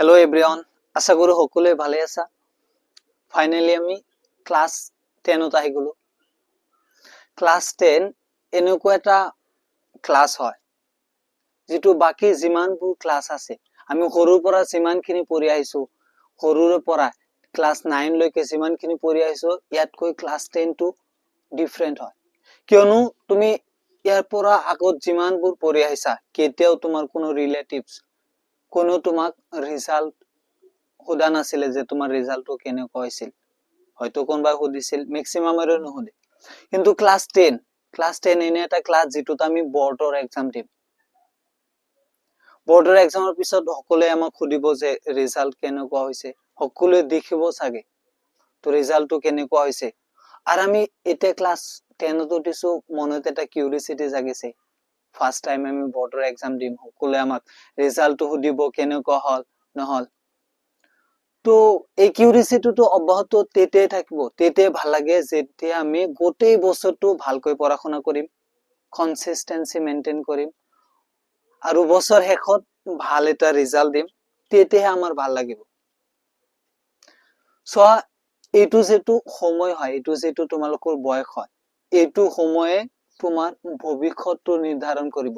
Hello everyone आशा करो সকলে ভালে আছা ফাইনালি আমি ক্লাস 10 আহি গলো ক্লাস 10 এনেকুৱা এটা ক্লাস হয় যেটো বাকি যিমানবোৰ ক্লাস আছে আমি সৰুৰ পৰা যিমানখিনি পঢ়ি আহিছো সৰুৰ পৰা ক্লাস 9 লৈকে যিমানখিনি পঢ়ি আহিছো ইয়াতকৈ ক্লাস 10 টো ডিফাৰেন্ট হয় কিয়নো তুমি ইয়াৰ পৰা আগত যিমানবোৰ পঢ়ি আহিছা কেতিয়াও তোমাৰ কোনো ৰিলেটিভস কোনো তোমাক ৰিজাল্ট হোদা নাছিলে যে তোমাৰ ৰিজাল্টটো কেনেকুৱা হৈছিল হয়তো কোনবা সুধিছিল ম্যাক্সিমাম আৰু নহলে কিন্তু ক্লাস 10 এনে এটা ক্লাস যেটোত আমি বৰ্ডৰ এক্সাম দিম বৰ্ডৰ এক্সামৰ পিছত সকলোৱে আমাক সুধিব যে ৰিজাল্ট কেনেকুৱা হৈছে সকলোৱে দেখিব চাগে তো ৰিজাল্টটো কেনেকুৱা হৈছে আৰু আমি এটা ক্লাস 10 তো দিছো মনত এটা কিউৰিয়াসিটি জাগিছে ফাৰ্স্ট টাইম আমি বৰ্ডৰ এক্সাম দিম সকলোৱে আমাক ৰিজাল্টটো সুধিব কেনেকুৱা হল নহল তো এই কিউৰিয়াসিটিটো অব্যাহত তেতে থাকিব তেতে ভাল লাগে যেতিয়া আমি গোটেই বছৰটো ভালকৈ পঢ়াশোনা কৰিম কনসিস্টেন্সি মেইনটেইন কৰিম আৰু বছৰ শেষত ভাল এটা ৰিজাল্ট দিম তেতে আমাৰ ভাল লাগিব সো এইটো যেটো সময় হয় এইটো যেটো তোমালোকৰ বয়স হয় এইটো সময়ে তোমাৰ ভৱিষ্যতটো নিৰ্ধাৰণ কৰিব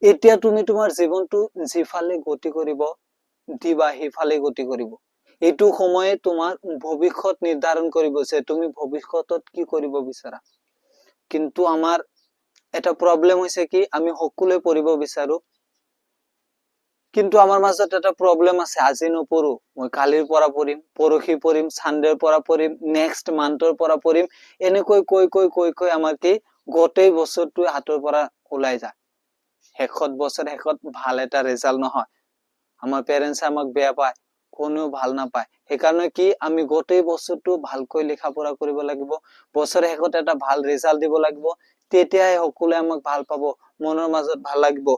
এতিয়া তুমি তোমাৰ জীৱনটো জিফালে গতি কৰিব দিবা হিফালে গতি কৰিব এইটো সময়ে তোমাৰ ভৱিষ্যত নিৰ্ধাৰণ কৰিব যে তুমি ভৱিষ্যতত কি কৰিব বিচাৰা কিন্তু আমাৰ এটা প্ৰবলেম হৈছে কি আমি সকলোৱে পঢ়িব বিচাৰো কিন্তু আমাৰ মাজত এটা প্ৰবলেম আছে আজি নপঢ়ো মই কালিৰ পৰা পঢ়িম পৰহি পঢ়িম সানডেৰ পৰা পঢ়িম নেক্সট মান্থৰ পৰা পঢ়িম এনেকৈ কৈ আমাৰ কি গোটেই বছৰটো হাতৰ পৰা ওলাই যায় শেষত বছৰ শেষত ভাল এটা ৰিজাল্ট নহয় আমাৰ পেৰেন্টছ আমাক বেয়া পায় কোনো ভাল নাপায় সেইকাৰণে কি আমি গোটেই বছৰটো ভালকৈ লেখা পঢ়া কৰিব লাগিব বছৰ শেষত এটা ভাল ৰিজাল্ট দিব লাগিব তেতিয়াই সকলোৱে আমাক ভাল পাব মনৰ মাজত ভাল লাগিব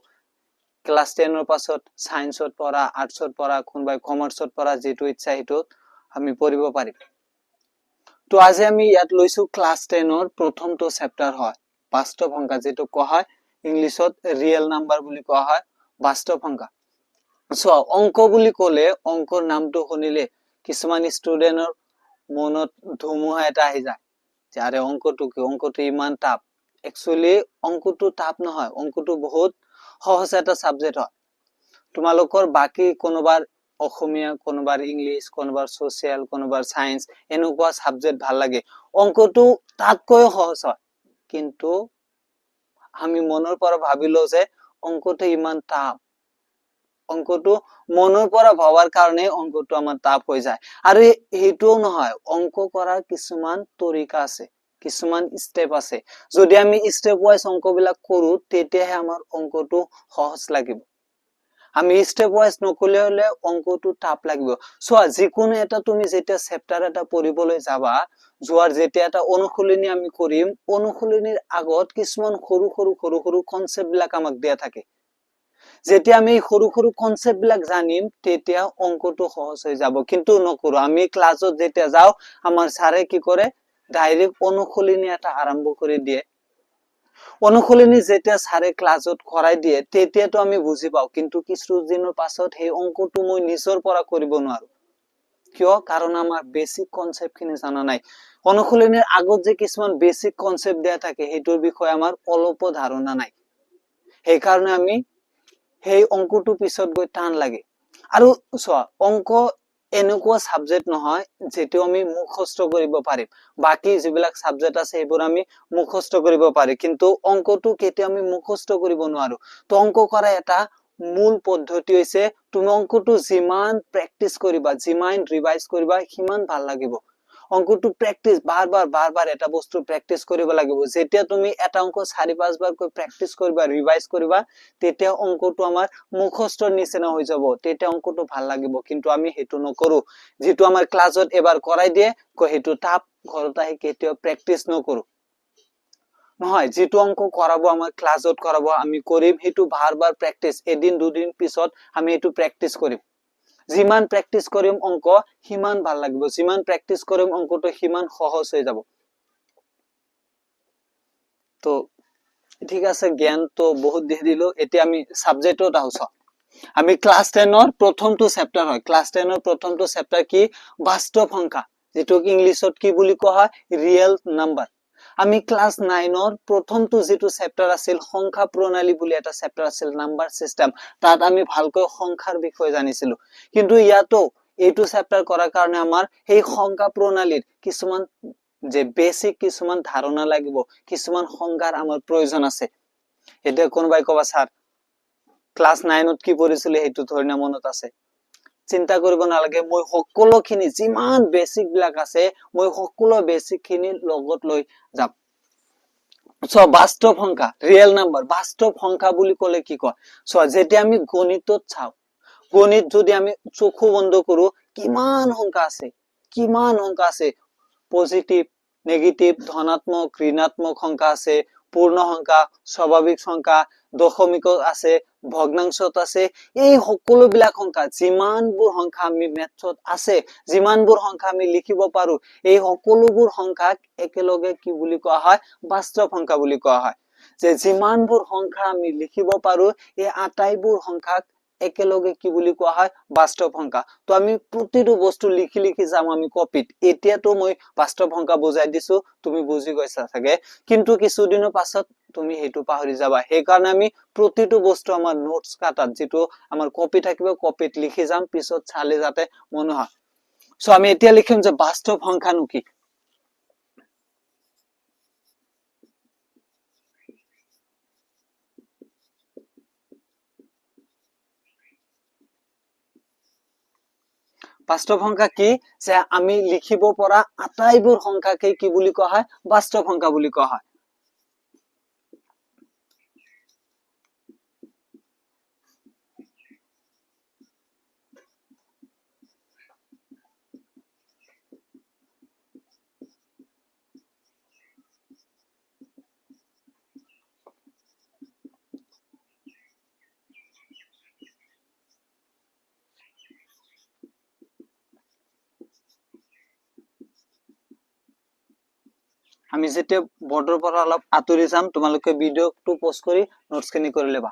ক্লাস 10 ৰ পাছত সায়েন্সত পঢ়া আৰ্টছত পঢ়া কোনবাই কমাৰ্চত পঢ়া যেটো ইচ্ছা হেতু আমি পঢ়িব পাৰিম তো আজি আমি ইয়াত লৈছো ক্লাস 10 ৰ প্ৰথমটো চেপ্টাৰ হয় বাস্তৱ সংখ্যা যেটো কোৱা হয় ইংলিছত ৰিয়েল নাম্বাৰ বুলি কোৱা হয় বাস্তৱ সংখ্যা সো অংক বুলি ক'লে অংকৰ নামটো শুনিলে কিছুমান ষ্টুডেন্টৰ মনত ধুমুহা এটা আহি যায় যে আৰে অংকটো কি অংকটো ইমান টাফ একচুয়ালি অংকটো টাফ নহয় অংকটো বহুত সহজ এটা সাবজেক্ট হয় তোমালোকৰ বাকি কোনোবাৰ অসমীয়া কোনোবাৰ ইংলিশ কোনোবাৰ সোশ্যাল কোনোবাৰ সায়েন্স এনেকুৱা সাবজেক্ট ভাল লাগে অংকটো তাতকৈ সহজ হয় কিন্তু আমি মনৰ পৰা ভাবিলো যে অংকটো ইমান টাফ অংকটো মনৰ পৰা ভাবাৰ কাৰণে অংকটো আমাৰ টাফ হৈ যায় আৰু হেতুও নহয় অংক কৰাৰ কিছুমান তৰিকা আছে কিছুমান স্টেপ আছে যদি আমি স্টেপ ওয়াইজ অংকবিলাক কৰো তেতিয়াহে আমাৰ অংকটো সহজ লাগিব আমি স্টেপ ওয়াইজ নকলে হলে অংকটো টাফ লাগিব সো যিকোনো এটা তুমি যেতিয়া চেপ্টাৰ এটা পঢ়িবলৈ যাবা যোৱাৰ যেতিয়া এটা অনুশীলনী আমি কৰিম অনুশীলনীৰ আগত কিছুমান সৰু কনসেপ্ট বিলাক আমাক দিয়া থাকে যেতিয়া আমি সৰু কনসেপ্ট বিলাক জানিম তেতিয়া অংকটো সহজ হৈ যাব কিন্তু নকৰো আমি ক্লাছত যেতিয়া যাও আমাৰ স্যাৰে কি কৰে ডাইৰেক্ট অনুশীলনী এটা আৰম্ভ কৰি দিয়ে অনুশীলনী যেতিয়া স্যাৰে ক্লাছত কৰাই দিয়ে তেতিয়াতো আমি বুজি পাও কিন্তু কিছু দিনৰ পাছত সেই অংকটো মই নিজৰ পৰা কৰিব নোৱাৰো কিয় কাৰণ আমাৰ বেসিক কনসেপ্ট খিনি জানা নাই অনুশীলনীৰ আগত যে কিছুমান বেসিক কনসেপ্ট দিয়া থাকে হেতুৰ বিষয়ে আমাৰ অলপ ধাৰণা নাই সেই কাৰণে আমি সেই অংকটো পিছত গৈ টান লাগে আৰু সোৱা অংক এনেকুৱা সাবজেক্ট নহয় যেটো আমি মুখস্থ কৰিব পাৰিম বাকি যিবিলাক সাবজেক্ট আছে এইবোৰ আমি মুখস্থ কৰিব পাৰি কিন্তু অংকটো কেতিয়া আমি মুখস্থ কৰিব নোৱাৰো তো অংক কৰা এটা মূল পদ্ধতি হৈছে তুমি অংকটো যিমান প্ৰেক্টিস কৰিবা যিমান ৰিভাইজ কৰিবা সিমান ভাল লাগিব অংকটো প্ৰেক্টিস বাৰ এটা বস্তু প্ৰেক্টিস কৰিব লাগিব যেতিয়া তুমি এটা অংক 4-5 বাৰ কৈ প্ৰেক্টিস কৰিবা ৰিভাইজ কৰিবা তেতিয়া অংকটো আমাৰ মুখস্থৰ নিচিনা হৈ যাব তেতিয়া অংকটো ভাল লাগিব কিন্তু আমি হেতু নকৰো যেটো আমাৰ ক্লাছত এবাৰ কৰাই দিয়ে কয় হেতু টাফ ঘৰত আহি কেতিয়া প্ৰেক্টিস নকৰো নহয় যেটো অংক কৰাবো আমাৰ ক্লাছত কৰাবো আমি কৰিম হেতু বাৰ প্ৰেক্টিস এদিন দুদিন পিছত আমি হেতু প্ৰেক্টিস কৰিম যিমান প্ৰেক্টিস কৰিম অংক হিমান ভাল লাগিব যিমান প্ৰেক্টিস কৰিম অংকটো হিমান সহজ হৈ যাব তো ঠিক আছে জ্ঞান তো বহুত দি দিলো এতিয়া আমি সাবজেক্টত আহছো আমি ক্লাস 10 ৰ প্ৰথমটো চেপ্টাৰ হয় ক্লাস 10 ৰ প্ৰথমটো চেপ্টাৰ কি বাস্তৱ সংখ্যা যেটো ইংলিছত কি বুলি কোৱা হয় ৰিয়েল নাম্বাৰ আমি ক্লাস 9 ৰ প্ৰথমটো যেটো চেপ্টাৰ আছিল সংখ্যা প্ৰণালী বুলি এটা চেপ্টাৰ আছিল নাম্বাৰ সিস্টেম তাত আমি ভালকৈ সংখ্যাৰ বিষয় জানিছিলো কিন্তু ইয়াতো এইটো চেপ্টাৰ কৰাৰ কাৰণে আমাৰ এই সংখ্যা প্ৰণালীৰ কিছুমান যে বেসিক কিছুমান ধাৰণা লাগিব কিছুমান সংজ্ঞাৰ আমাৰ প্ৰয়োজন আছে এটা কোনবাই কবা স্যাৰ ক্লাস 9 ত কি পঢ়িছিল হেতু ধৰণা মনত আছে চিন্তা কৰিব নালাগে মই সকলোখিনি যিমান বেসিক বিলাক আছে মই সকলো বেসিক খিনি লগত লৈ যাম সো বাস্তৱ সংখ্যা ৰিয়েল নাম্বাৰ বাস্তৱ সংখ্যা বুলি ক'লে কি কয় সো যেতিয়া আমি গণিতত চাও গণিত যদি আমি চকু বন্ধ কৰো কিমান সংখ্যা আছে পজিটিভ নেগেটিভ ধনাত্মক ঋণাত্মক সংখ্যা আছে পূৰ্ণ সংখ্যা স্বাভাৱিক সংখ্যা দশমিক আছে ভগ্নাংশত আছে এই সকলো বিলাক সংখ্যা যিমানবোৰ সংখ্যা আমি মেথছত আছে যিমানবোৰ সংখ্যা আমি লিখিব পাৰো এই সকলোবোৰ সংখ্যাক একেলগে কি বুলি কোৱা হয় বাস্তৱ সংখ্যা বুলি কোৱা হয় যে যিমানবোৰ সংখ্যা আমি লিখিব পাৰো এই আটাইবোৰ সংখ্যাক একেলগে কি বুলি কোৱা হয় বাস্তৱ সংখ্যা তো আমি প্ৰতিটো বস্তু লিখি লিখি যাম আমি কপিত এতিয়াতো মই বাস্তৱ সংখ্যা বুজাই দিছো তুমি বুজি গৈছা থাকে কিন্তু কিছুদিনৰ পাছত তুমি হেতু পাহৰি যাবা সেই কাৰণে আমি প্ৰতিটো বস্তু আমাৰ নোটস কাটাত যেটো আমাৰ কপি থাকিব কপিত লিখি যাম পিছত চালে যাতে মনে হয় সো আমি এতিয়া লিখিম যে বাস্তৱ সংখ্যানো কি বাস্তৱ সংখ্যা কি যে আমি লিখিব পৰা আটাইবোৰ সংখ্যাকে কি বুলি কোৱা হয় বাস্তৱ সংখ্যা বুলি কোৱা হয় আমি যেতিয়া বৰ্ডৰ পৰা অলপ আঁতৰি যাম তোমালোকে ভিডিওটো পজ কৰি নোটস খিনি কৰি লবা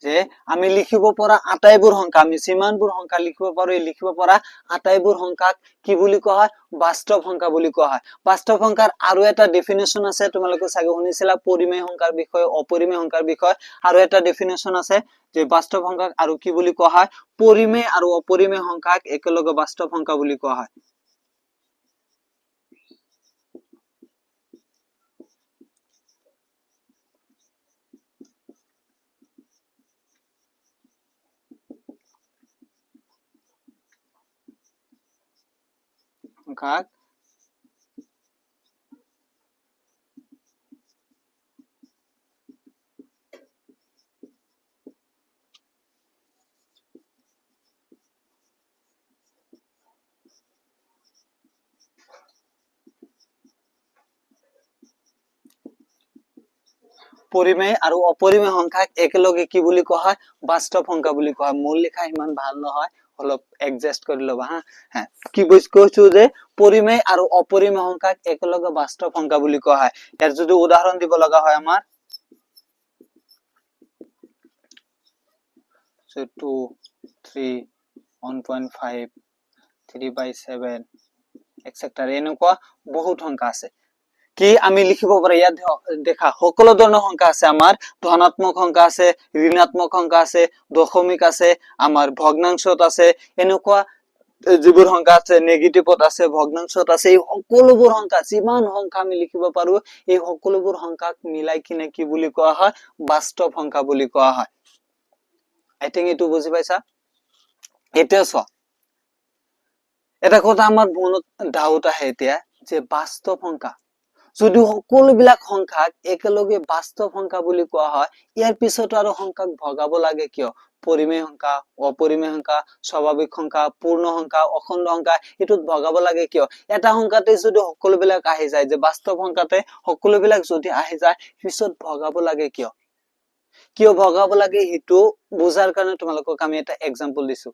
যে আমি লিখিব পৰা আটাইবোৰ সংখ্যা আমি যিমানবোৰ সংখ্যা লিখিব পাৰো এই লিখিব পৰা আটাইবোৰ সংখ্যাক কি বুলি কোৱা হয় বাস্তৱ সংখ্যা বুলি কোৱা হয় বাস্তৱ সংখ্যাৰ আৰু এটা ডেফিনেশন আছে তোমালোকে চাগে শুনিছিলা পৰিমেয় সংখ্যাৰ বিষয় অপৰিমেয় সংখ্যাৰ বিষয় আৰু এটা ডেফিনেশন আছে যে বাস্তৱ সংখ্যাক আৰু কি বুলি কোৱা হয় পৰিমেয় আৰু অপৰিমেয় সংখ্যাক একেলগে বাস্তৱ সংখ্যা বুলি কোৱা হয় সংখ্যাক পৰিমেয় আৰু অপৰিমেয় সংখ্যাক একেলগে কি বুলি কোৱা হয় বাস্তৱ সংখ্যা বুলি কোৱা হয় মূল লিখা ইমান ভাল নহয় অলপ এডজাস্ট কৰি লবা হা কি কৈছো যে পৰিমেয় আৰু অপৰিমেয় সংখ্যাক একেলগে বাস্তৱ সংখ্যা বুলি কোৱা হয় ইয়াৰ যদি উদাহৰণ দিব লগা হয় আমাৰ 2 3 1.5 3/7 etc এনেকুৱা বহুত সংখ্যা আছে কি আমি লিখিব পাৰো ইয়াত দেখা সকলো ধৰণৰ সংখ্যা আছে আমাৰ ধনাত্মক সংখ্যা আছে ঋণাত্মক সংখ্যা আছে দশমিক আছে আমাৰ ভগ্নাংশত আছে এনেকুৱা যিবোৰ সংখ্যা আছে নেগেটিভত আছে ভগ্নাংশত আছে এই সকলোবোৰ সংখ্যা যিমান সংখ্যা আমি লিখিব পাৰো এই সকলোবোৰ সংখ্যাক মিলাই কিনে কি বুলি কোৱা হয় বাস্তৱ সংখ্যা বুলি কোৱা হয় আই থিংক এটো বুজি পাইছা এতিয়া চোৱা এটা কথা আমাৰ মনত ডাউট আহে এতিয়া যে বাস্তৱ সংখ্যা যদি সকলোবিলাক সংখ্যাক একেলগে বাস্তৱ সংখ্যা বুলি কোৱা হয় ইয়াৰ পিছত আৰু সংখ্যাক ভগাব লাগে কিয় পৰিমেয় সংখ্যা অপৰিমেয় সংখ্যা স্বাভাৱিক সংখ্যা পূৰ্ণ সংখ্যা অখণ্ড সংখ্যা এটোত ভগাব লাগে কিয় এটা সংখ্যাতে যদি সকলোবিলাক আহি যায় যে বাস্তৱ সংখ্যাতে সকলোবিলাক যদি আহি যায় পিছত ভগাব লাগে কিয় ভগাব লাগে হেতু বুজাৰ কাৰণে তোমালোকক আমি এটা এক্সাম্পল দিছো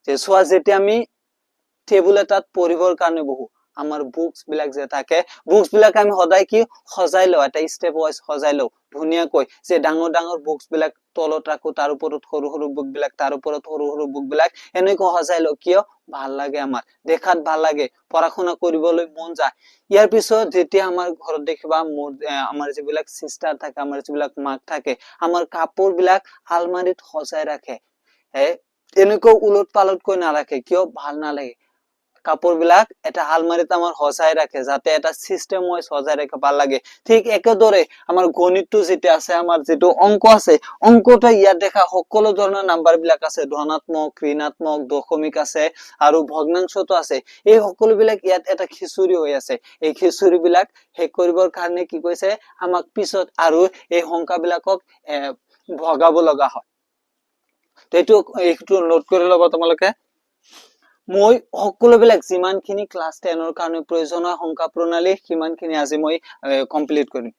যে চোৱা যেতিয়া আমি টেবুল এটাত পঢ়িবৰ কাৰণে বহু আমাৰ বুকস বিলাক যে থাকে বুকস বিলাক আমি সদায় কি সজাই লওঁ এটা স্টেপ ৱাইজ সজাই লওঁ ধুনীয়াকৈ যে ডাঙৰ ডাঙৰ বুকস বিলাক তলত ৰাখো তাৰ ওপৰত সৰু সৰু বুক বিলাক তাৰ ওপৰত সৰু সৰু বুক বিলাক এনেকৈ সজাই লওঁ কিয় ভাল লাগে আমাৰ দেখাত ভাল লাগে পঢ়া শুনা কৰিবলৈ মন যায় ইয়াৰ পিছত যেতিয়া আমাৰ ঘৰত দেখিবা আমাৰ যিবিলাক সিস্টাৰ থাকে আমাৰ যিবিলাক মাক থাকে আমাৰ কাপোৰ বিলাক আলমাৰিত সজাই ৰাখে এনেকৈ উলট পালটকৈ নাৰাখে কিয় ভাল নালাগে কাপোৰ বিলাক এটা আলমাৰিত আমাৰ সজাই ৰাখে যাতে এটা সিস্টেম ৱাইজ সজাই ৰাখে ভাল লাগে ঠিক একেদৰে আমাৰ গণিতটো যেটা আছে আমাৰ যেটো অংক আছে অংকটো ইয়াত দেখা সকলো ধৰণৰ নাম্বাৰ বিলাক আছে ধনাত্মক ঋণাত্মক দশমিক আছে আৰু ভগ্নাংশটো আছে এই সকলো বিলাক ইয়াত এটা খিচুৰি হৈ আছে এই খিচুৰি বিলাক শেষ কৰিবৰ কাৰণে কি কৈছে আমাক পিছত আৰু এই সংখ্যা বিলাকক ভগাব লগা হয় তো এইটো নোট কৰি ল'বা তোমালোকে মই সকলোবিলাক যিমানখিনি ক্লাস 10 ৰ কাৰণে প্ৰয়োজনীয় সংখ্যা প্ৰণালী সিমানখিনি আজি মই কমপ্লিট কৰিম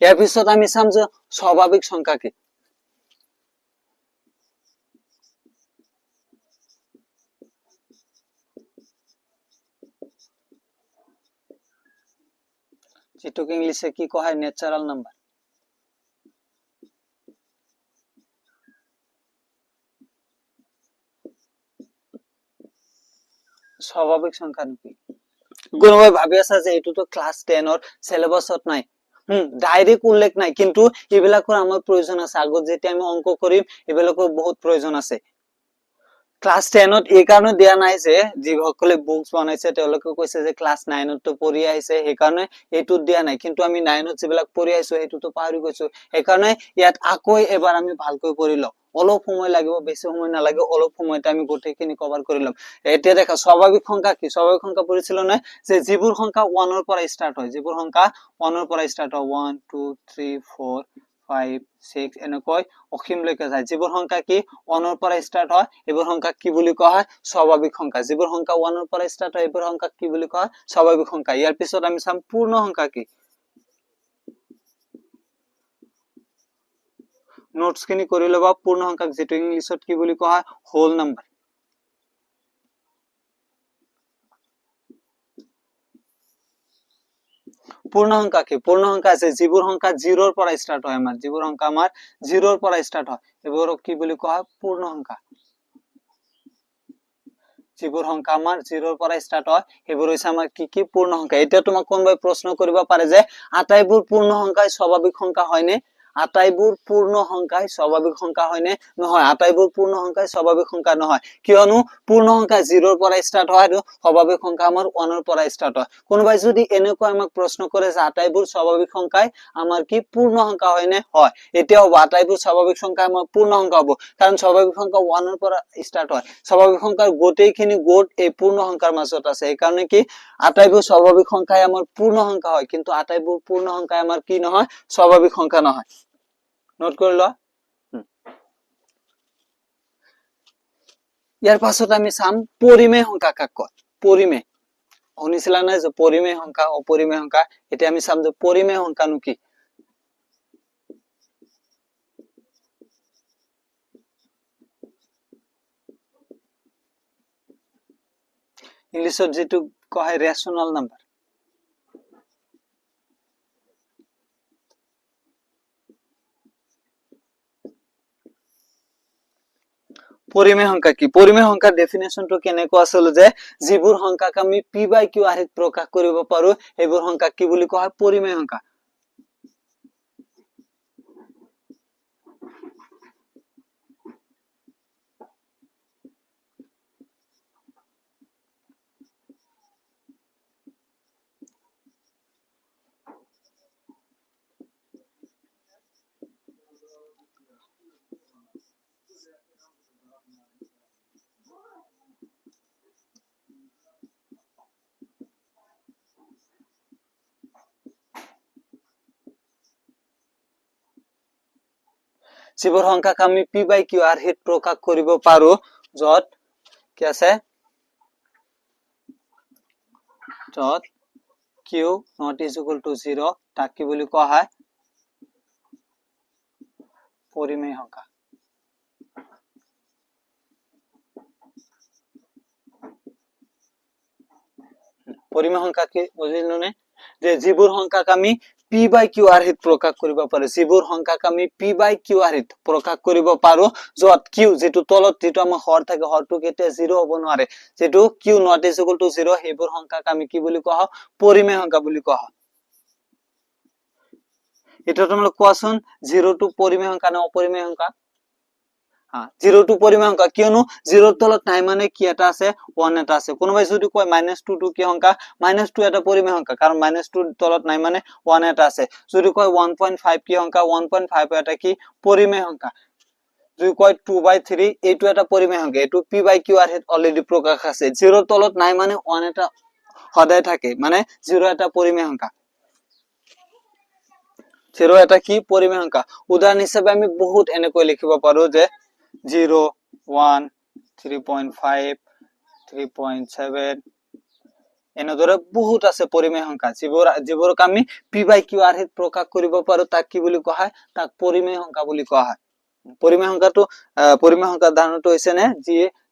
ইয়াৰ পিছত আমি চাম যে স্বাভাৱিক সংখ্যা কি যেটোক ইংলিশে কি কোৱা হয় ন্যাচাৰাল নাম্বাৰ স্বাভাৱিক সংখ্যা কি কোনোবাই ভাবি আছে যে এটো তো ক্লাস 10 ৰ সিলেবাসত নাই ডাইৰেক্ট উল্লেখ নাই কিন্তু এবিলাকৰ আমাৰ প্ৰয়োজন আছে আগত যেতিয়া আমি অংক কৰিম এবিলাকৰ বহুত প্ৰয়োজন আছে ক্লাস 10 ত এই কাৰণে দিয়া নাই যে যিসকলে বুকস বনাইছে তেওঁলোকে কৈছে যে ক্লাস 9 ত তো পঢ়ি আহিছে এই কাৰণে এটো দিয়া নাই কিন্তু আমি 9 ত যিবিলাক পঢ়ি আহিছো এটো তো পাহৰি গৈছো এই কাৰণে ইয়াত আকৌ এবাৰ আমি ভালকৈ পঢ়ি লওঁ অলপ সময় লাগিব বেছি সময় নালাগে অলপ সময়তে আমি গোটেইখিনি কভাৰ কৰি লম এতিয়া দেখা স্বাভাৱিক সংখ্যা কি স্বাভাৱিক সংখ্যা পঢ়িছিল না যে যিবোৰ সংখ্যা 1 ৰ পৰা স্টাৰ্ট হয় যিবোৰ সংখ্যা 1 ৰ পৰা স্টাৰ্ট হয় 1 2 3 4 5 6 এনেকৈ অসীমলৈকে যায় যিবোৰ সংখ্যা কি 1 ৰ পৰা স্টাৰ্ট হয় এইবোৰ সংখ্যা কি বুলি কোৱা হয় স্বাভাৱিক সংখ্যা যিবোৰ সংখ্যা 1 ৰ পৰা স্টাৰ্ট হয় এইবোৰ সংখ্যা কি বুলি কোৱা হয় স্বাভাৱিক সংখ্যা ইয়াৰ পিছত আমি চাম পূৰ্ণ সংখ্যা কি নোটস খিনি কৰি লবা পূৰ্ণ সংখ্যাক যেটো ইংলিশত কি বুলি কোৱা হয় হোল নাম্বাৰ পূৰ্ণ সংখ্যা কি পূৰ্ণ সংখ্যা আছে যিবোৰ সংখ্যা 0 ৰ পৰা স্টাৰ্ট হয় আমাৰ যিবোৰ সংখ্যা আমাৰ 0 ৰ পৰা স্টাৰ্ট হয় এইবোৰক কি বুলি কোৱা হয় পূৰ্ণ সংখ্যা যিবোৰ সংখ্যা আমাৰ 0 ৰ পৰা স্টাৰ্ট হয় সেইবোৰ হৈছে আমাৰ কি পূৰ্ণ সংখ্যা এতিয়া তোমাক কোনবাই প্ৰশ্ন কৰিব পাৰে যে আটাইবোৰ পূৰ্ণ সংখ্যাই স্বাভাৱিক সংখ্যা হয়নে আটাইবোৰ পূৰ্ণ সংখ্যাই স্বাভাৱিক সংখ্যা হয়নে নহয় আটাইবোৰ পূৰ্ণ সংখ্যাই স্বাভাৱিক সংখ্যা নহয় কিয়নো পূৰ্ণ সংখ্যা 0 ৰ পৰা স্টাৰ্ট হয় আৰু স্বাভাৱিক সংখ্যা আমাৰ 1 ৰ পৰা স্টাৰ্ট হয় কোনবাই যদি এনেকৈ আমাক প্ৰশ্ন কৰে যে আটাইবোৰ স্বাভাৱিক সংখ্যাই আমাৰ কি পূৰ্ণ সংখ্যা হয়নে হয় এতিয়াও আটাইবোৰ স্বাভাৱিক সংখ্যা আমাৰ পূৰ্ণ সংখ্যা হ'ব কাৰণ স্বাভাৱিক সংখ্যা 1 ৰ পৰা স্টাৰ্ট হয় স্বাভাৱিক সংখ্যাৰ গোটেইখিনি গোট এই পূৰ্ণ সংখ্যাৰ মাজত আছে এই কাৰণে কি আটাইবোৰ স্বাভাৱিক সংখ্যাই আমাৰ পূৰ্ণ সংখ্যা হয় কিন্তু আটাইবোৰ পূৰ্ণ সংখ্যাই আমাৰ কি নহয় স্বাভাৱিক সংখ্যা নহয় নোট কৰি লোৱা ইয়াৰ পাছত আমি চাম পৰিমেয় সংখ্যা কাক কয় পৰিমেয় শুনিছিলা না যে পৰিমেয় সংখ্যা অপৰিমেয় সংখ্যা এতিয়া আমি চাম যে পৰিমেয় সংখ্যানো কি ইংলিশত যেটো কোৱা হয় ৰেশনাল নাম্বাৰ পৰিমেয় সংখ্যা কি পৰিমেয় সংখ্যাৰ ডেফিনেশনটো কেনেকুৱা আছিল যে যিবোৰ সংখ্যাক আমি p by q আৰ্হিত প্ৰকাশ কৰিব পাৰো সেইবোৰ সংখ্যাক কি বুলি কোৱা হয় পৰিমেয় সংখ্যা যিবোৰ সংখ্যাক আমি p by q আৰ্হিত প্ৰকাশ কৰিব পাৰো যত কি আছে যত q not is equal to 0 তাক কি বুলি কোৱা হয় পৰিমেয় সংখ্যা পৰিমেয় সংখ্যা কি বুজিলো নে যে যিবোৰ সংখ্যাক আমি p by q r হিত প্ৰকাশ কৰিব পাৰো যিবোৰ সংখ্যাক আমি p by q r হিত প্ৰকাশ কৰিব পাৰো যত q যেটো তলত যেটো আমাৰ হৰ থাকে হৰটো কেতিয়া 0 হ'ব নোৱাৰে যেটো q not is equal to 0 সেইবোৰ সংখ্যাক আমি কি বুলি কোৱা হয় পৰিমেয় সংখ্যা বুলি কোৱা হয় এটা তোমালোক কোৱাচোন 0 টু পৰিমেয় সংখ্যা না অপৰিমেয় সংখ্যা 0 টু পৰিমেয় সংখ্যা কিয়নো 0 তলত নাই মানে কি এটা আছে 1 এটা আছে কোনোবাই যদি কয় -2 টু কি সংখ্যা -2 এটা পৰিমেয় সংখ্যা কাৰণ -2 তলত নাই মানে 1 এটা আছে যদি কয় 1.5 কি সংখ্যা 1.5 এটা কি পৰিমেয় সংখ্যা যদি কয় 2/3 এইটো এটা পৰিমেয় সংখ্যা এটো p by q r হেত অলৰেডি প্ৰকাশ আছে 0 তলত নাই মানে 1 এটা সদায় থাকে মানে 0 এটা পৰিমেয় সংখ্যা 0 এটা কি পৰিমেয় সংখ্যা উদাহৰণ হিচাপে আমি বহুত এনেকৈ লিখিব পাৰো যে 0 1 3.5 3.7 এনেদৰে বহুত আছে পৰিমেয় সংখ্যা যিবোৰক আমি p by q r হিত প্ৰকাশ কৰিব পাৰো তাক কি বুলি কোৱা হয় তাক পৰিমেয় সংখ্যা বুলি কোৱা হয় পৰিমেয় সংখ্যাৰ ধাৰণাটো হৈছে নে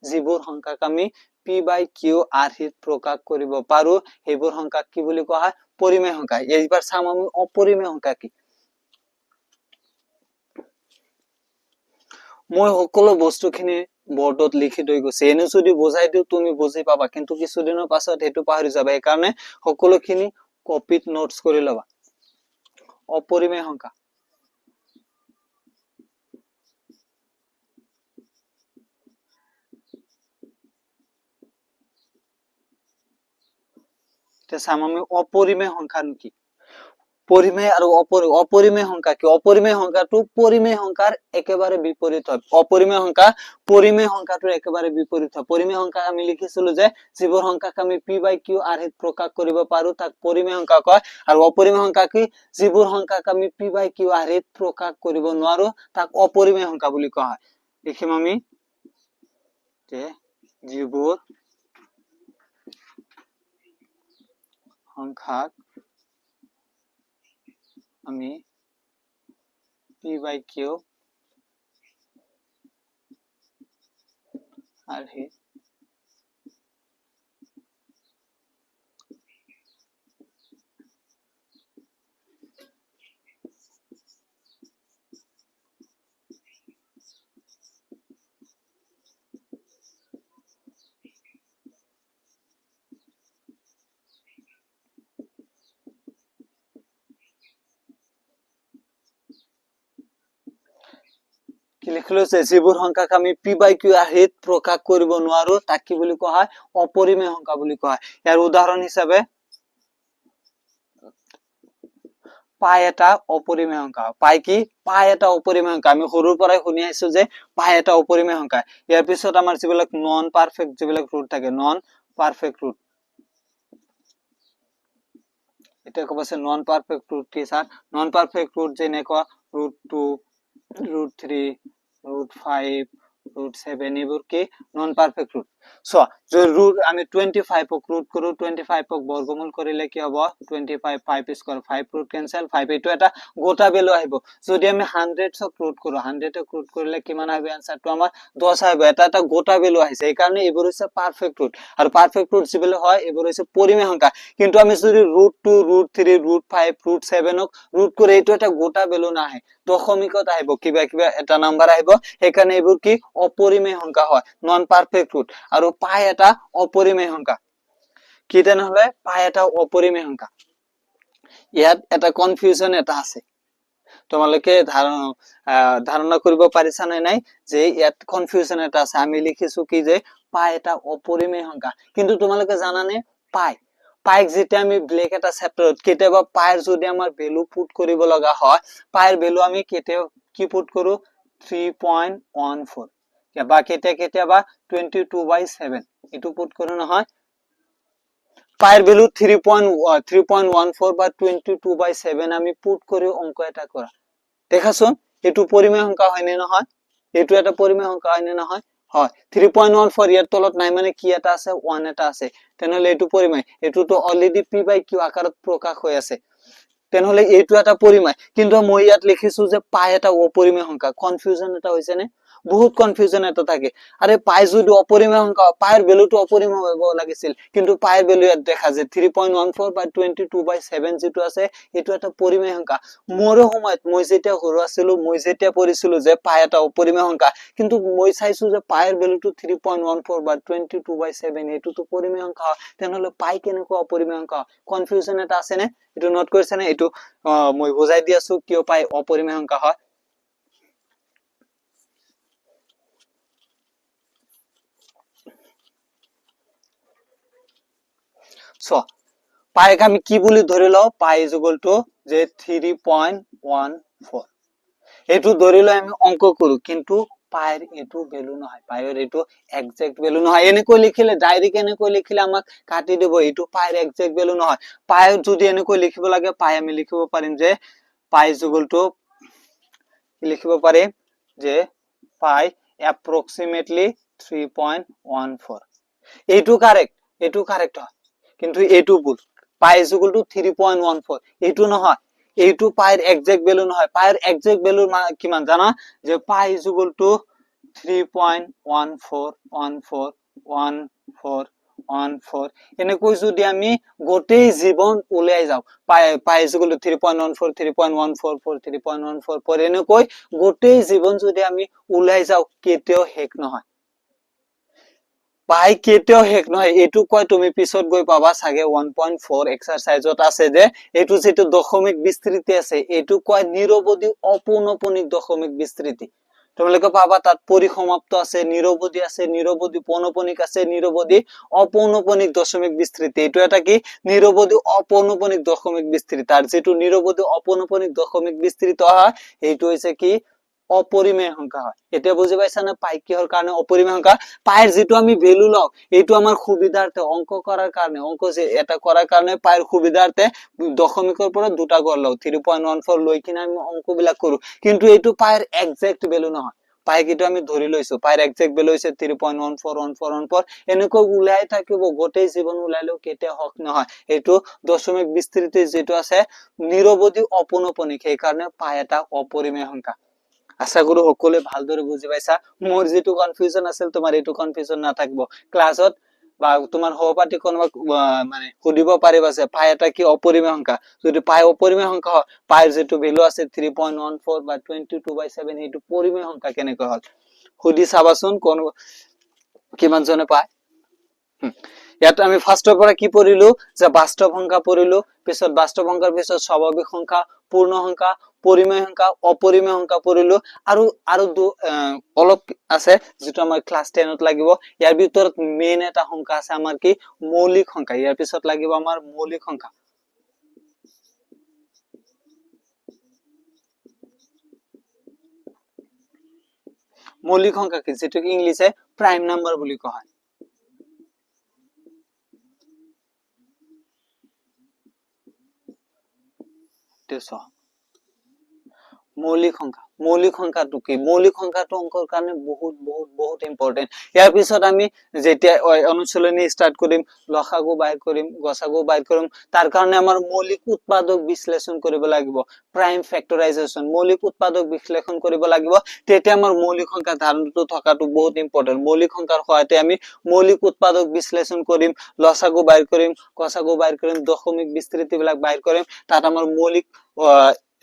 যিবোৰ সংখ্যাক আমি p by q r হিত প্ৰকাশ কৰিব পাৰো সেইবোৰ সংখ্যাক কি বুলি কোৱা হয় পৰিমেয় সংখ্যা এইবাৰ চাম আমি অপৰিমেয় সংখ্যা কি মই সকলো বস্তুখিনি বোৰ্ডত লিখি থৈ গৈছে এনে যদি বুজাই দিও তুমি বুজি পাবা কিন্তু কিছুদিনৰ পাছত হেতু পাহৰি যাবা এই কাৰণে সকলোখিনি কপিত নোটস কৰি লবা অপৰিমেয় সংখ্যা তে চাম আমি অপৰিমেয় সংখ্যা কি পৰিমেয় আৰু অপৰিমেয় সংখ্যা কি অপৰিমেয় সংখ্যাটো পৰিমেয় সংখ্যাৰ একেবাৰে বিপৰীত হয় অপৰিমেয় সংখ্যা পৰিমেয় সংখ্যাটোৰ একেবাৰে বিপৰীত হয় পৰিমেয় সংখ্যা আমি লিখিছিলো যে যিবোৰ সংখ্যাক আমি p by q r হিত প্ৰকাশ কৰিব পাৰো তাক পৰিমেয় সংখ্যা কয় আৰু অপৰিমেয় সংখ্যা কি যিবোৰ সংখ্যাক আমি p by q r হিত প্ৰকাশ কৰিব নোৱাৰো তাক অপৰিমেয় সংখ্যা বুলি কোৱা হয় লিখিম আমি যে যিবোৰ সংখ্যাক আমি p by q r হিত কি লিখিলো যে যিবোৰ সংখ্যাক আমি p by q r হিত প্ৰকাশ কৰিব নোৱাৰো তাক কি বুলি কোৱা হয় অপৰিমেয় সংখ্যা বুলি কোৱা হয় ইয়াৰ উদাহৰণ হিচাপে পাই এটা অপৰিমেয় সংখ্যা পাই কি পাই এটা অপৰিমেয় সংখ্যা আমি সৰুৰ পৰাই শুনি আইছো যে পাই এটা অপৰিমেয় সংখ্যা ইয়াৰ পিছত আমাৰ যিবিলাক নন পাৰফেক্ট যিবিলাক ৰুট থাকে নন পাৰফেক্ট ৰুট এটা কবছে নন পাৰফেক্ট ৰুট কি স্যাৰ নন পাৰফেক্ট ৰুট যেনেকুৱা √2 √3 √5 √7 এবোৰ কি নন পাৰফেক্ট ৰুট সো যে ৰুট আমি 25 ক ৰুট কৰো 25 ক বৰ্গমূল কৰিলে কি হ'ব 25 5 স্কয়ার 5 রুট ক্যান্সেল 5 এটো এটা গোটা ভ্যালু আহিব যদি আমি 100 ক রুট কৰো 100 ক ৰুট কৰিলে কিমান আহিব आंसरটো আমাৰ 10 আহিব এটা গোটা ভ্যালু আহিছে এই কাৰণে এবোৰ হৈছে পাৰফেক্ট ৰুট আৰু পাৰফেক্ট ৰুট যিবোৰ হয় এবোৰ হৈছে পৰিমেয় সংখ্যা কিন্তু আমি যদি √2 √3 √5 √7 ক ৰুট কৰি এটো এটা গোটা ভ্যালু না আহে দশমিকত আহিব কিবা এটা নাম্বার আহিব এই কাৰণে এবোৰ কি অপৰিমেয় সংখ্যা হয় নন পাৰফেক্ট ৰুট আৰু পাই এটা অপৰিমেয় সংখ্যা কি তেনেহলে পাই এটা অপৰিমেয় সংখ্যা ইয়াত এটা কনফিউজন এটা আছে তোমালোকে ধাৰণা কৰিব পাৰিছা নাই যে ইয়াত কনফিউজন এটা আছে আমি লিখিছো কি যে পাই এটা অপৰিমেয় সংখ্যা কিন্তু তোমালোকে জানানে পাইক যেতিয়া আমি ব্লেক এটা চ্যাপ্টাৰত কেতিয়াবা পাইৰ যদি আমাৰ ভ্যালু পুট কৰিব লগা হয় পাইৰ ভ্যালু আমি কেতিয়াবা কি পুট কৰো 3.14 বা কেতিয়াবা 22/7 এটো পুট কৰো নহয় পাইৰ ভ্যালু 3.14 বা 22/7 আমি পুট কৰি অংক এটা কৰা দেখাছোন এটো পৰিমেয় সংখ্যা হয় নে নহয় এটো এটা পৰিমেয় সংখ্যা হয় নে নহয় হয় 3.14 ইয়াৰ তলত নাই মানে কি এটা আছে 1 এটা আছে তেনেহলে এটো পৰিমেয় এটো তো অলৰেডি p by q আকাৰত প্ৰকাশ হৈ আছে তেনেহলে এইটো এটা পৰিমেয়, কিন্তু মই ইয়াত লিখিছো যে পাই এটা অপৰিমেয় সংখ্যা। কনফিউজন এটা হৈছে নে? বহুত কনফিউজন এটা থাকে। আৰে পাই যদি অপৰিমেয় সংখ্যা, পাইৰ ভ্যালুটো অপৰিমেয় হব লাগিছিল, কিন্তু পাইৰ ভ্যালু ইয়াত দেখা যায় 3.14 বা 22/7 যেটো আছে এটো এটা পৰিমেয় সংখ্যা। মোৰো সময়ত মই যেতিয়া সৰু আছিলো, মই যেতিয়া পঢ়িছিলো যে পাই এটা অপৰিমেয় সংখ্যা, কিন্তু মই চাইছো যে পাইৰ ভ্যালুটো 3.14 বা 22/7 এটোতো পৰিমেয় সংখ্যা। তেনেহলে পাই কেনেকৈ অপৰিমেয় সংখ্যা? কনফিউজন এটা আছে নে? এটো নোট কৰিছে নে? এটো মই বুজাই দি আছো কিয় পাই অপৰিমেয় সংখ্যা হয়। পাইক আমি কি বুলি ধৰি লও? পাই ইজ ইকুয়াল টু যে 3.14 এইটো ধৰি লৈ আমি অংক কৰো, কিন্তু পাইৰ এইটো ভ্যালু নহয়, পাইৰ এইটো এক্সাক্ট ভ্যালু নহয়। এনেকৈ লিখিলে ডাইৰেক্ট এনেকৈ লিখিলে আমাক কাটি দিব, এইটো পাইৰ এক্সাক্ট ভ্যালু নহয়। পাই যদি এনেকৈ লিখিব লাগে, পাই আমি লিখিব পাৰিম যে পাই ইজ ইকুয়াল টু লিখিব পাৰিম যে পাই approximately 3.14। এইটো কারেক্ট, এইটো কারেক্ট হয়, কিন্তু এইটো ভুল। পাই ইজ ইকুয়াল টু 3.14 এইটো নহয়, এইটো পাইৰ এক্সাক্ট ভ্যালু নহয়। পাইৰ এক্সাক্ট ভ্যালু কিমান জানা? যে পাই ইজ ইকুয়াল টু 3.14141414 এনেকৈ যদি আমি গোটেই জীৱন উলাই যাও, পাই ইজ ইকুয়াল টু 3.14 3.144 3.144 এনেকৈ গোটেই জীৱন যদি আমি উলাই যাও, কেতিয়াও শেষ নহয়। পাই কেতিয়াও শেষ নহয়। এইটো কয় তুমি পিছত গৈ পাবা চাগে 1.4 এক্সারসাইজত আছে যে এইটো যেটো দশমিক বিস্তৃতি আছে, এইটো কয় নিৰৱধি অপৌনঃপুনিক দশমিক বিস্তৃতি। তোমালোকে পাবা তাত পরিসমাপ্ত আছে, নিরবধি আছে, নিরবধি পৌনঃপুনিক আছে, নিরবধি অপৌনঃপুনিক দশমিক বিস্তৃতি। এইটো এটা কি? নিরবধি অপৌনঃপুনিক দশমিক বিস্তৃতি। আর যেটো নিরবধি অপৌনঃপুনিক দশমিক বিস্তৃত হয় এইটো হইছে কি? অপরিমেয় সংখ্যা হয়। এটা বুঝি পাইছা না পাই কিহৰ কাৰণে অপৰিমেয় সংখ্যা? পাইৰ যেটো আমি ভ্যালু লও, এইটো আমাৰ সুবিধাৰ্থে অংক কৰাৰ কাৰণে, অংক যে এটা কৰাৰ কাৰণে পাইৰ সুবিধাৰ্থে দশমিকৰ পৰা দুটা গড় লও, 3.14 লৈ কিনে আমি অংক বিলাক কৰো, কিন্তু এইটো পাইৰ এক্সাক্ট ভ্যালু নহয়। পাই কিটো আমি ধৰি লৈছো, পাইৰ এক্সাক্ট ভ্যালু হৈছে 3.141414 এনেকৈ উলাই থাকিব, গোটেই জীৱন উলাইলেও কেতিয়া হক নহয়। এইটো দশমিক বিস্তৃতি যেটো আছে নিৰৱধি অপৌনঃপুনিক, সেই কাৰণে পাই এটা অপৰিমেয় সংখ্যা। আশা কৰো সকলোৱে ভালদৰে বুজি পাইছা। মোৰ যেটো কনফিউজন আছিল তোমাৰ এইটো কনফিউজন নাথাকিব। ক্লাছত বা তোমাৰ সহপাঠী কোনোবা মানে সুধিব পাৰিবা যে পাই এটা কি অপৰিমেয় সংখ্যা? যদি পাই অপৰিমেয় সংখ্যা হয়, পাইৰ যেটো ভ্যালু আছে 3.14 বা 22/7 এইটো পৰিমেয় সংখ্যা কেনেকৈ হল? সুধি চাবাচোন কোন কিমান জনে পায়। ইয়াত আমি ফাৰ্স্টৰ পৰা কি পঢ়িলো? যে বাস্তৱ সংখ্যা পঢ়িলো, পিছত বাস্তৱ সংখ্যাৰ পিছত স্বাভাৱিক সংখ্যা, পূৰ্ণ সংখ্যা, পৰিমেয় সংখ্যা, অপৰিমেয় সংখ্যা পঢ়িলো। আৰু অলপ আছে যেটো আমাৰ ক্লাস 10ত লাগিব। ইয়াৰ ভিতৰত মেইন এটা সংখ্যা আছে আমাৰ কি? মৌলিক সংখ্যা। ইয়াৰ পিছত লাগিব আমাৰ মৌলিক সংখ্যা। মৌলিক সংখ্যা কি? যেটো ইংলিশে প্ৰাইম নাম্বাৰ বুলি কোৱা হয়। মৌলিক সংখ্যা, মৌলিক সংখ্যাটো কি? মৌলিক সংখ্যাটো অংকৰ কাৰণে বহুত বহুত বহুত ইম্পৰ্টেন্ট। ইয়াৰ পিছত আমি যেতিয়া অনুশীলনী স্টাৰ্ট কৰিম, লসাগু বাইৰ কৰিম, গসাগু বাইৰ কৰিম, তাৰ কাৰণে আমাৰ মৌলিক উৎপাদক বিশ্লেষণ কৰিব লাগিব। প্ৰাইম ফেক্টৰাইজেশন, মৌলিক উৎপাদক বিশ্লেষণ কৰিব লাগিব, তেতিয়া আমাৰ মৌলিক সংখ্যা ধাৰণাটো থকাটো বহুত ইম্পৰ্টেন্ট। মৌলিক সংখ্যাৰ সহায়তে আমি মৌলিক উৎপাদক বিশ্লেষণ কৰিম, লসাগু বাইৰ কৰিম, গসাগু বাইৰ কৰিম, দশমিক বিস্তৃতি বিলাক বাইৰ কৰিম, তাত আমাৰ মৌলিক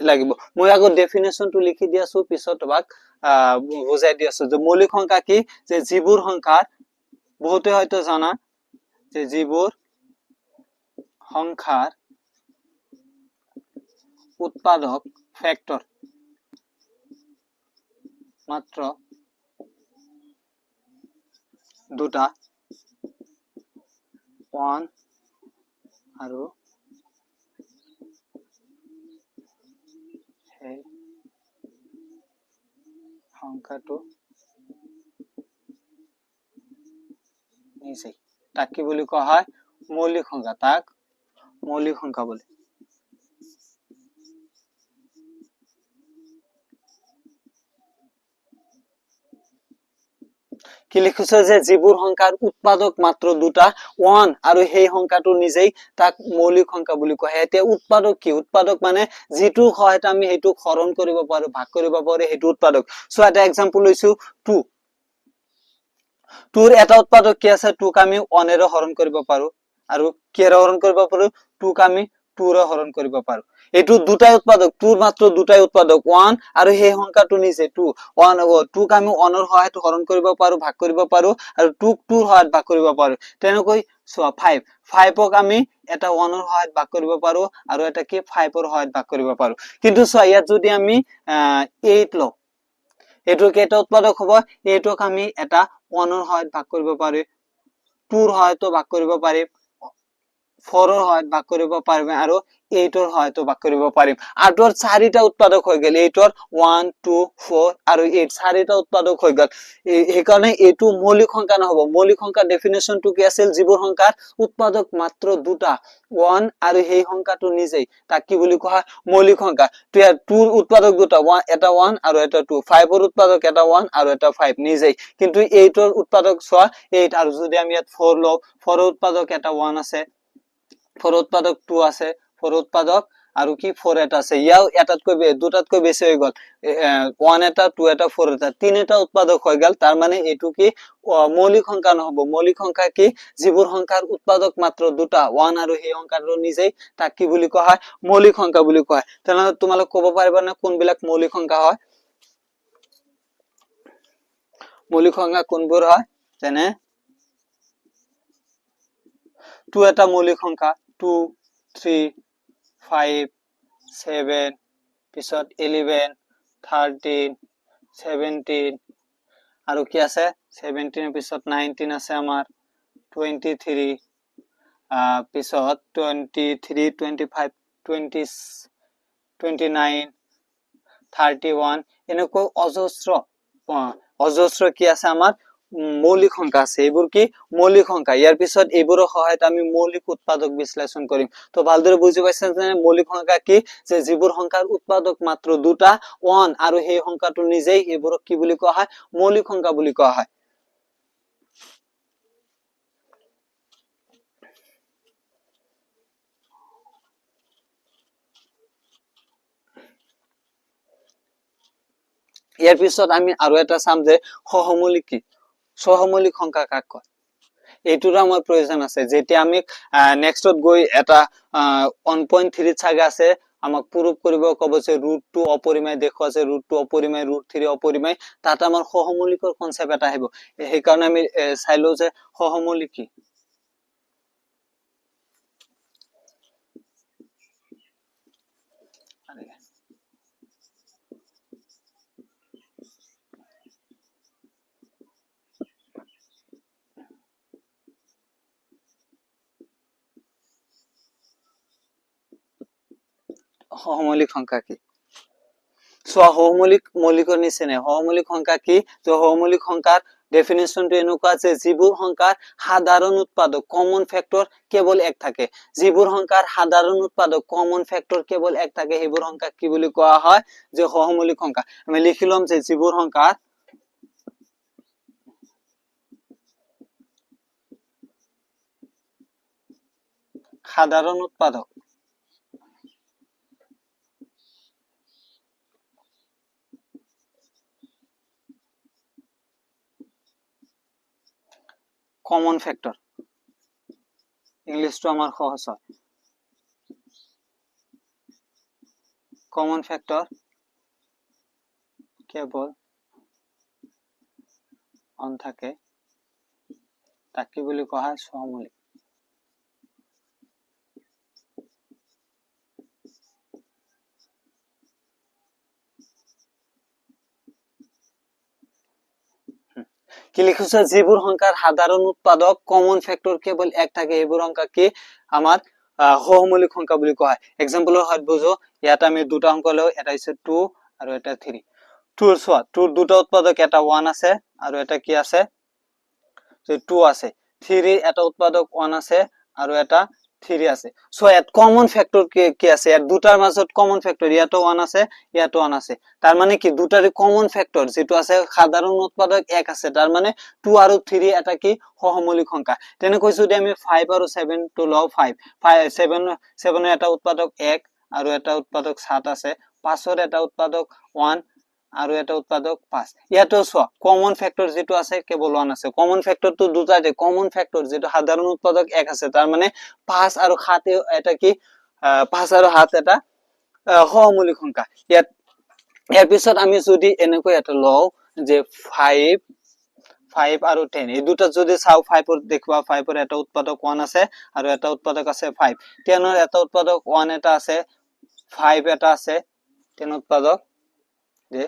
লাগিব। মই আগত ডেফিনেশনটো লিখি দি আছো, পিছত তোমাক বুজাই দি আছো যে মৌলিক সংখ্যা কি? যে যিবোৰ সংখ্যাৰ, বহুতে হয়তো জানা যে যিবোৰ সংখ্যাৰ উৎপাদক ফ্যাক্টৰ মাত্ৰ দুটা, 1 আৰু সেই সংখ্যাটো নিচেই, তাক কি বুলি কোৱা হয়? মৌলিক সংখ্যা। তাক মৌলিক সংখ্যা বলে। কি লিখিছো যে যিবোৰ সংখ্যাৰ উৎপাদক মাত্ৰ দুটা 1 আৰু সেই সংখ্যাটো নিজেই তাক মৌলিক সংখ্যা বুলি কোৱা হয় এতিয়া উৎপাদক কি উৎপাদক মানে যিটো সহায়ত আমি সেইটো হৰণ কৰিব পাৰো ভাগ কৰিব পাৰো সেইটো উৎপাদক সো এটা एग्जांपल লৈছো 2 2 ৰ এটা উৎপাদক কি আছে 2 ক আমি 1 এৰে হৰণ কৰিব পাৰো আৰু কিৰে হৰণ কৰিব পাৰো 2 ক আমি 2 ৰে হৰণ কৰিব পাৰো এটো দুটাই উৎপাদক 2 ৰ মাত্ৰ দুটাই উৎপাদক 1 আৰু সেই সংখ্যাটো নিজে 2 1 2 ক আমি 1 ৰ সহায়ত হৰণ কৰিব পাৰো ভাগ কৰিব পাৰো আৰু 2 ক 2 ৰ সহায়ত ভাগ কৰিব পাৰো তেনেকৈ সো 5 5 ক আমি এটা 1 ৰ সহায়ত ভাগ কৰিব পাৰো আৰু এটা কি 5 ৰ সহায়ত ভাগ কৰিব পাৰো কিন্তু সো ইয়াত যদি আমি 8 লও এটো কেটা উৎপাদক হ'ব এটোক আমি এটা 1 ৰ সহায়ত ভাগ কৰিব পাৰি 2 ৰ সহায়ত ভাগ কৰিব পাৰি 4 ৰ সহায়ত ভাগ কৰিব পাৰিম আৰু 8 ৰ সহায়ত ভাগ কৰিব পাৰিম 8 ৰ চাৰিটা উৎপাদক হৈ গেল 8 ৰ 1 2 4 আৰু 8 চাৰিটা উৎপাদক হৈ গেল এই কাৰণে এটো মৌলিক সংখ্যা নহব মৌলিক সংখ্যাৰ ডেফিনেশনটো কি আছিল যিবোৰ সংখ্যাৰ উৎপাদক মাত্ৰ দুটা 1 আৰু সেই সংখ্যাটো নিজেই তাক কি বুলি কোৱা হয় মৌলিক সংখ্যা তো ইয়াৰ 2 ৰ উৎপাদক দুটা এটা 1 আৰু এটা 2 5 ৰ উৎপাদক এটা 1 আৰু এটা 5 নিজেই কিন্তু 8 ৰ উৎপাদক সোয়া 8 আৰু যদি আমি ইয়াত 4 লও 4 ৰ উৎপাদক এটা 1 আছে 4 উৎপাদক 2 আছে 4 উৎপাদক আৰু কি 4 এটা আছে ইয়াও এটাতকৈ দুটাতকৈ বেছি হৈ গল 1 এটা 2 এটা 4 এটা তিন এটা উৎপাদক হৈ গেল তার মানে এটু কি মৌলিক সংখ্যা নহব মৌলিক সংখ্যা কি যিবোৰ সংখ্যাৰ উৎপাদক মাত্ৰ দুটা 1 আৰু সেই সংখ্যাটো নিজেই তাক কি বুলি কোৱা হয় মৌলিক সংখ্যা বুলি কোৱা হয় তেনে তোমালোক ক'ব পাৰিবা না কোনবিলাক মৌলিক সংখ্যা হয় মৌলিক সংখ্যা কোনবোৰ হয় যেনে 2 এটা মৌলিক সংখ্যা 2 3 5 7 পিছত 11 13 17 আৰু কি আছে 17 এৰ পিছত 19 আছে আমাৰ 23 পিছত 23 25 20 29 31 এনেকৈ অজস্ৰ কি আছে আমাৰ মৌলিক সংখ্যা আছে এইবোৰ কি মৌলিক সংখ্যা ইয়াৰ পিছত এইবোৰৰ সহায়ত আমি মৌলিক উৎপাদক বিশ্লেষণ কৰিম তো ভালদৰে বুজি পাইছেন যে মৌলিক সংখ্যা কি যে যিবোৰ সংখ্যাৰ উৎপাদক মাত্ৰ দুটা 1 আৰু সেই সংখ্যাটো নিজেই এইবোৰক কি বুলি কোৱা হয় মৌলিক সংখ্যা বুলি কোৱা হয় ইয়াৰ পিছত আমি আৰু এটা চাম যে সহমৌলিক কি সহমৌলিক সংখ্যা কাক কয় এইটোৰ আমাৰ প্ৰয়োজন আছে যেতিয়া আমি নেক্সটত গৈ এটা 1.3 ছাগে আছে আমাক প্ৰুফ কৰিব ক'ব যে √2 অপৰিমেয় দেখুৱা আছে √2 অপৰিমেয় √3 অপৰিমেয় তাত আমাৰ সহমৌলিকৰ কনসেপ্ট এটা আহিব সেই কাৰণে আমি চাইলো যে সহমৌলিক কি সহমৌলিক সংখ্যা কি সহমৌলিক মৌলিকৰ নিচিনা সহমৌলিক সংখ্যা কি তো সহমৌলিক সংখ্যাৰ ডেফিনেশনটো এনেকুৱা আছে যিবোৰ সংখ্যাৰ সাধাৰণ উৎপাদক কমন ফ্যাক্টৰ কেৱল এক থাকে যিবোৰ সংখ্যাৰ সাধাৰণ উৎপাদক কমন ফ্যাক্টৰ কেৱল এক থাকে সেইবোৰ সংখ্যা কি বুলি কোৱা হয় যে সহমৌলিক সংখ্যা আমি লিখিলম যে যিবোৰ সংখ্যাৰ সাধাৰণ উৎপাদক কমন ফ্যাক্টৰ ইংলিশটো আমাৰ সহজ হয় কমন ফ্যাক্টৰ কেৱল অন থাকে তাক কি বুলি কোৱা হয় সহমৌলিক কি লিখিছো যিবোৰ সংখ্যাৰ সাধাৰণ উৎপাদক কমন ফ্যাক্টৰ কেৱল এক থাকে এইবোৰ সংখ্যা কি আমাৰ সহমৌলিক সংখ্যা বুলি কোৱা হয় এক্সাম্পলৰ সহায়ত বুজো ইয়াত আমি দুটা অংক লও এটা হৈছে 2 আৰু এটা 3 2 ৰ সোৱা 2 দুটা উৎপাদক এটা 1 আছে আৰু এটা কি আছে যে 2 আছে 3 এটা উৎপাদক 1 আছে আৰু এটা 3 আছে সো ইয়াত কমন ফ্যাক্টৰ কি আছে ইয়াত দুটাৰ মাজত কমন ফ্যাক্টৰ ইয়াতো 1 আছে ইয়াতো 1 আছে তাৰ মানে কি দুটাৰে কমন ফ্যাক্টৰ যেটো আছে সাধাৰণ উৎপাদক 1 আছে তাৰ মানে 2 আৰু 3 এটা কি সহমৌলিক সংখ্যা তেনেকৈ যদি আমি 5 আৰু 7 টো লও 5 7 এৰ এটা উৎপাদক 1 আৰু এটা উৎপাদক 7 আছে 5 এৰ এটা উৎপাদক 1 আৰু এটা উৎপাদক 5 ইয়াতো সো কমন ফ্যাক্টর যেটো আছে কেবল 1 আছে কমন ফ্যাক্টর তো দুটাতে কমন ফ্যাক্টর যেটো সাধারণ উৎপাদক 1 আছে তার মানে 5 আৰু 7 এটা কি 5 আৰু 7 এটা সহমৌলিক সংখ্যা ইয়াৰ পিছত আমি যদি এনেকৈ এটা লও যে 5 আৰু 10 এই দুটা যদি চাও 5 ৰ দেখবা 5 ৰ এটা উৎপাদক 1 আছে আৰু এটা উৎপাদক আছে 5 10 ৰ এটা উৎপাদক 1 এটা আছে 5 এটা আছে 10 উৎপাদক যে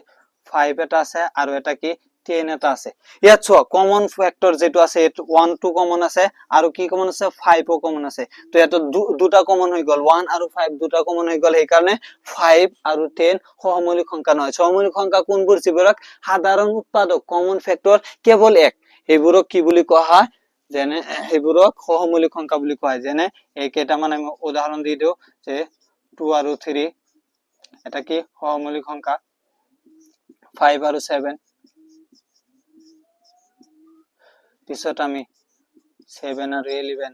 5 এটা আছে আৰু এটা কি 10 এটা আছে ইয়াত চোৱা কমন ফ্যাক্টৰ যেটো আছে 1 2 কমন আছে আৰু কি কমন আছে 5 ও কমন আছে তো এটা দুটা কমন হৈ গল 1 আৰু 5 দুটা কমন হৈ গল এই কাৰণে 5 আৰু 10 সহমৌলিক সংখ্যা নহয় সহমৌলিক সংখ্যা কোনবোৰ যিবিলাক সাধাৰণ উৎপাদক কমন ফ্যাক্টৰ কেৱল এক এইবোৰক কি বুলি কোৱা হয় যেনে এইবোৰক সহমৌলিক সংখ্যা বুলি কোৱা হয় যেনে এই কেইটামান আমি উদাহৰণ দি দিও যে 2 আৰু 3 এটা কি সহমৌলিক সংখ্যা 5 আৰু 7 পিছত আমি 7 আৰু 11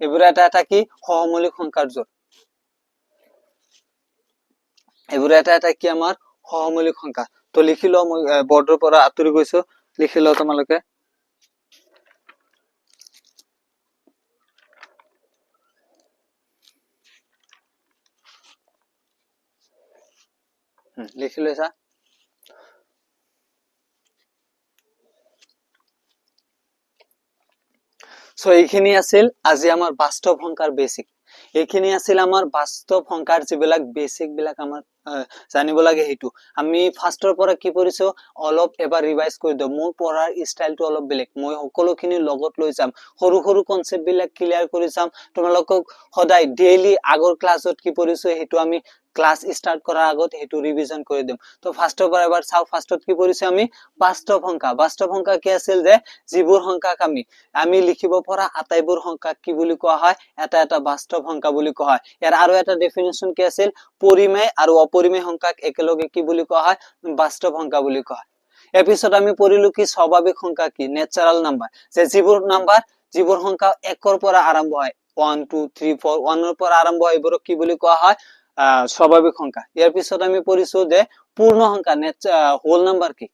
এবোৰ এটা কি সহমৌলিক সংখ্যাৰ জোট এবোৰ এটা কি আমাৰ সহমৌলিক সংখ্যা তো লিখিলো মই বৰ্ডৰ পৰা আঁতৰি গৈছো লিখিলো তোমালোকে লিখি লৈছা সো এইখিনি আছিল আজি আমাৰ বাস্তৱ সংখ্যাৰ বেসিক এইখিনি আছিল আমাৰ বাস্তৱ সংখ্যাৰ যিবিলাক বেসিক বিলাক আমাৰ জানিব লাগে হেতু আমি ফাৰ্ষ্টৰ পৰা কি কৰিছো অলপ এবাৰ ৰিভাইজ কৰি দিও মোৰ পঢ়াৰ ষ্টাইলটো অলপ বেলেগ মই সকলোখিনি লগত লৈ যাম সৰু সৰু কনসেপ্ট বিলাক ক্লিয়াৰ কৰি যাম তোমালোকক সদায় ডেইলি আগৰ ক্লাছত কি পঢ়িছো হেতু আমি ক্লাস স্টাৰ্ট কৰাৰ আগত হেতু ৰিভিজন কৰে দিম তো ফাৰ্স্টৰ পৰা এবাৰ চাও ফাৰ্স্টত কি পঢ়িছো আমি বাস্তৱ সংখ্যা কি আছিল যে যিবোৰ সংখ্যাক আমি লিখিব পৰা আটাইবোৰ সংখ্যাক কি বুলি কোৱা হয় এটা এটা বাস্তৱ সংখ্যা বুলি কোৱা হয় ইয়াৰ আৰু এটা ডেফিনিশন কি আছিল পৰিমেয় আৰু অপৰিমেয় সংখ্যাক একেলগে কি বুলি কোৱা হয় বাস্তৱ সংখ্যা বুলি কোৱা হয় এৰ পিছত আমি পঢ়িলো কি স্বাভাৱিক সংখ্যা কি ন্যাচাৰাল নাম্বাৰ যে যিবোৰ সংখ্যা 1 ৰ পৰা আৰম্ভ হয় 1 2 3 4 1 ৰ পৰা আৰম্ভ হয় এইবোৰক কি বুলি কোৱা হয় স্বাভাৱিক সংখ্যা ইয়াৰ পিছত আমি পঢ়িছো যে পূৰ্ণ সংখ্যা হোল নাম্বাৰ কি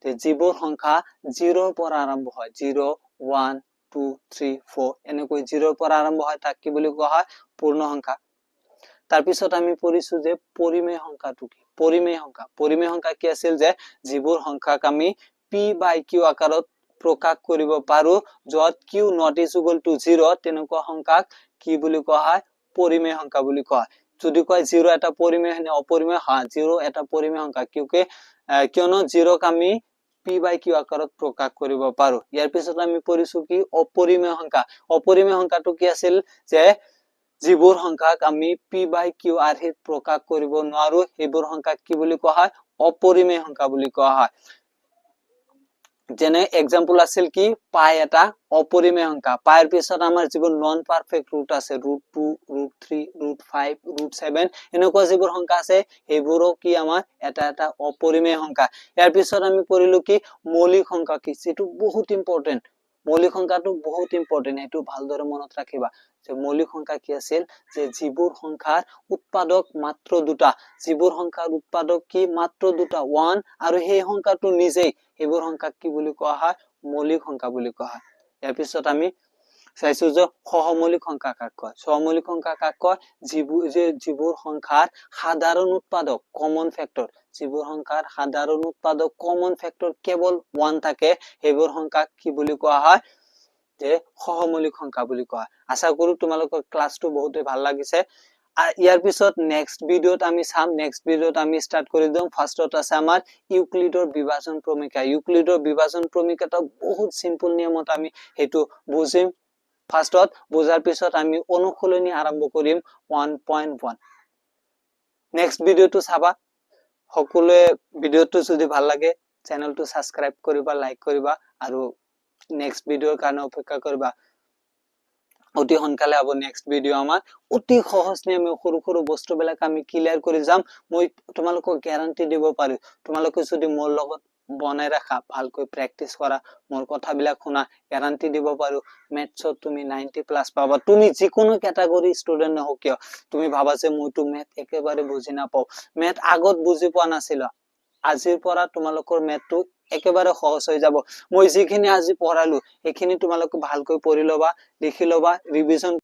তে যিবোৰ সংখ্যা 0 ৰ পৰা আৰম্ভ হয় 0 1 2 3 4 এনেকৈ 0 ৰ পৰা আৰম্ভ হয় তাক কি বুলি কোৱা হয় পূৰ্ণ সংখ্যা তাৰ পিছত আমি পঢ়িছো যে পৰিমেয় সংখ্যাটো কি পৰিমেয় সংখ্যা কি আছিল যে যিবোৰ সংখ্যাক আমি p/q আকাৰত প্ৰকাশ কৰিব পাৰো যত q not is equal to 0 তেনেকুৱা সংখ্যাক কি বুলি কোৱা হয় পৰিমেয় সংখ্যা বুলি কোৱা হয় যদি কয় 0 এটা পৰিমেয় নে অপৰিমেয় হা 0 এটা পৰিমেয় সংখ্যা কিয়নো 0 ক আমি p/q আকাৰত প্ৰকাশ কৰিব পাৰো ইয়াৰ পিছত আমি পঢ়িছো কি অপৰিমেয় সংখ্যাটো কি আছিল যে যিবোৰ সংখ্যাক আমি p/q আৰ্হিত প্ৰকাশ কৰিব নোৱাৰো সেইবোৰ সংখ্যাক কি বুলি কোৱা হয় অপৰিমেয় সংখ্যা বুলি কোৱা হয় যেনে एग्जांपल আছিল কি পাই এটা অপৰিমেয় সংখ্যা পাইৰ পিছত আমাৰ যিবোৰ নন পাৰফেক্ট ৰুট আছে √2 √3 √5 √7 এনেকুৱা যিবোৰ সংখ্যা আছে সেইবোৰো কি আমাৰ এটা অপৰিমেয় সংখ্যা ইয়াৰ পিছত আমি পঢ়িলো কি মৌলিক সংখ্যা কি যেটো বহুত ইম্পৰ্টেন্ট মৌলিক সংখ্যাটো বহুত ইম্পৰ্টেন্ট এটো ভালদৰে মনত ৰাখিবা যে মৌলিক সংখ্যা কি আছিল যে যিবোৰ সংখ্যাৰ উৎপাদক মাত্ৰ দুটা যিবোৰ সংখ্যাৰ উৎপাদক কি মাত্ৰ দুটা 1 আৰু সেই সংখ্যাটো নিজেই এইবোৰ সংখ্যাক কি বুলি কোৱা হয় মৌলিক সংখ্যা বুলি কোৱা হয় ইয়াৰ পিছত আমি চাইছো যে সহমৌলিক সংখ্যা কাক কয় সহমৌলিক সংখ্যা কাক কয় যিবোৰ সংখ্যাৰ সাধাৰণ উৎপাদক কমন ফ্যাক্টৰ যিবোৰ সংখ্যাৰ সাধাৰণ উৎপাদক কমন ফ্যাক্টৰ কেৱল 1 থাকে সেইবোৰ সংখ্যাক কি বুলি কোৱা হয় যে সহমৌলিক সংখ্যা বুলি কোৱা আশা কৰো তোমালোকৰ ক্লাসটো বহুত ভাল লাগিছে ইয়াৰ পিছত নেক্সট ভিডিওত আমি চাম নেক্সট ভিডিওত আমি স্টাৰ্ট কৰি দিম ফাৰ্স্টত আছে আমাৰ ইউক্লিডৰ বিভাজন ক্ৰমিকাটো বহুত সিম্পল নিয়মত আমি হেতু বুজিম ফাৰ্স্টত বুজাৰ পিছত আমি অনুশীলনী আৰম্ভ কৰিম 1.1 নেক্সট ভিডিওটো চাবা সকলোৱে ভিডিওটো যদি ভাল লাগে চেনেলটো সাবস্ক্ৰাইব কৰিবা লাইক কৰিবা আৰু নেক্সট ভিডিওৰ কাৰণে অপেক্ষা কৰিবা অতি সোনকালে হ'ব নেক্সট ভিডিঅ' আমাৰ অতি সহজ নিয়মে সৰু সৰু বস্তুবিলাক আমি ক্লিয়াৰ কৰি যাম মই তোমালোকক গ্যাৰান্টি দিব পাৰো তোমালোকে যদি মোৰ লগত বনাই ৰাখা ভালকৈ প্ৰেক্টিস কৰা মোৰ কথাবিলাক শুনা গ্যাৰান্টি দিব পাৰো মেথছত তুমি 90+ পাবা তুমি যিকোনো ক্যাটাগৰী ষ্টুডেন্ট নহওক কিয় তুমি ভাবা যে মইতো মেথ একেবাৰে বুজি নাপাও মেথ আগত বুজি পোৱা নাছিলা আজিৰ পৰা তোমালোকৰ মেথটো একেবাৰে সহজ হৈ যাব মই যিখিনি আজি পঢ়ালো সেইখিনি তোমালোকে ভালকৈ পঢ়ি লবা লিখি লবা ৰিভিজন